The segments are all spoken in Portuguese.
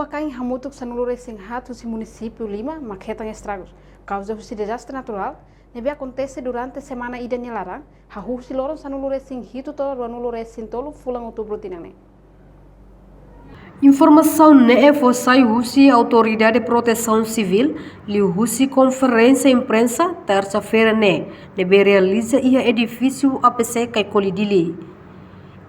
Uma caem hamutuk sanulure sing hatu si município Lima, maquetam estragos. Causa de desastre natural, neve acontece durante semana ida nilarang, hahu si loron sanulure sing hitu to ranulure sin tolo fulang outubro tinane. Informação NEFO sai Rússia, Autoridade de Proteção Civil, liu Rússia conferência imprensa terça-feira nebe realiza ia edifício APC kai kolidili.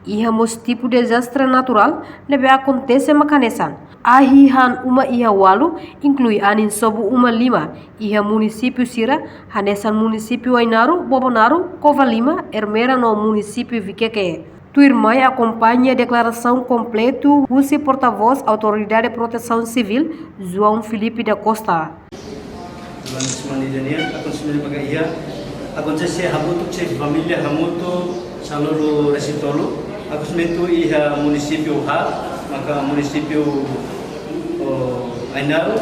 Ia mos tipo desastre natural nebe acontece makanesan. Ahihan uma ia walu inclui anin sobu uma lima ia município Sira, hanesan município Ainaru, Bobonaru, Covalima, Ermera no município Viqueque. Tuirmai acompanha a declaração completa Rússia porta-voz Autoridade de Proteção Civil, João Felipe da Costa. Durante semana ini, aku sendiri pakai ia. Aku cek hamutu cek família hamutu saluru resitolu. Aku sendiri ia município maka município Ainaru,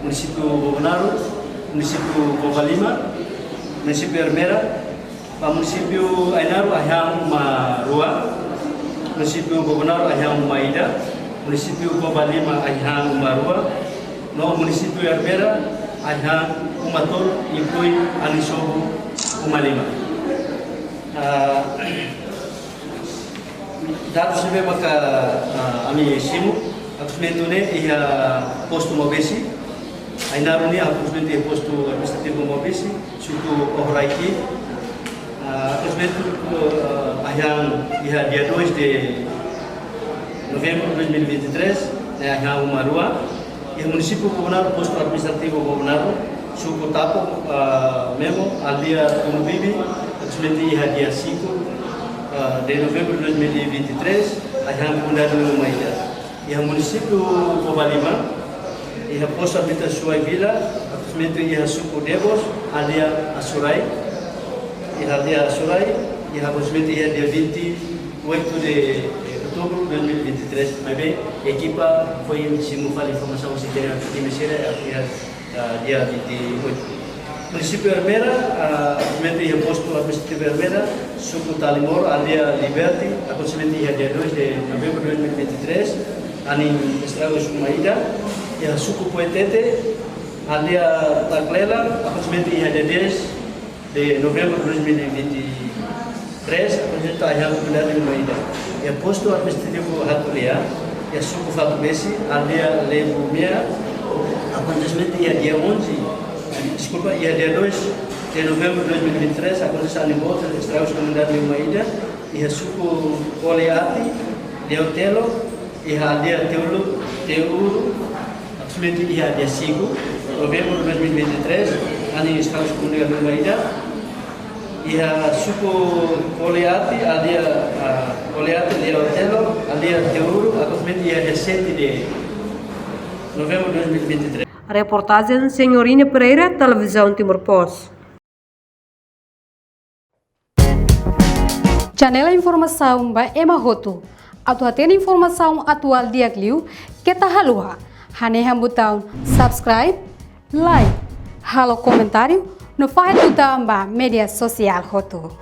município Bobonaru, município Covalima, município Ermera, município Ainaru ahang Marua, município Bobonaru ahang Maida, município Covalima ahang Marua, no município Ermera ahang Umatol inclui Anisobu Umalima. Dados sebe maka ami simu akusmentune ia posto mobesi Ainaru ni akusmente posto administrativo mobesi suku Ohraiki akusmentu ahang ia dia 2 de novembro 2023 ahang Umarua ia município Bobonaru posto administrativo Bobonaru suku Tapo memo aldia Tumubibi akusmente ia dia 5 de novembro de 2023 ahang Condado Maida ia município Covalima ia posto habitação vila akusmente ia suku Devos aldia Asurai ia akusmente ia dia 28 de outubro de 2023 bebê equipa foi simular informação secara di Mesira dia 28 município Ermera akusmente ia posto administrativo Ermera suku Talimor aldia Liberty akusmente ia dia 2 de novembro de 2023 anin estragos Maida ia suku Poetete aldia Taclela akusmente ia dia 10 de novembro de 2023 akusmente ia Condado Maida ia posto administrativo Hatulia ia suku Fatubesi aldia Lebumia akusmente ia dia 11 desculpa, ia dia 2 de novembro de 2023 aconteceu animal estragos Comunidade de Maida ia suku Oleati Deotelo ia dia Teuru aproximadamente ia dia 5 novembro de 2023 ani estragos Comunidade de Maida ia suku Oleati Deotelo dia Teuru aproximadamente ia dia 7 de novembro de 2023. Reportagem Senhorina Pereira, Televisão Timor Post. Janela informação ba Emahoto. Atual tem informação atual dia Gliu, que tá halua. Hanehan botão subscribe, like, halo comentário, no faz botão ba media social hoto.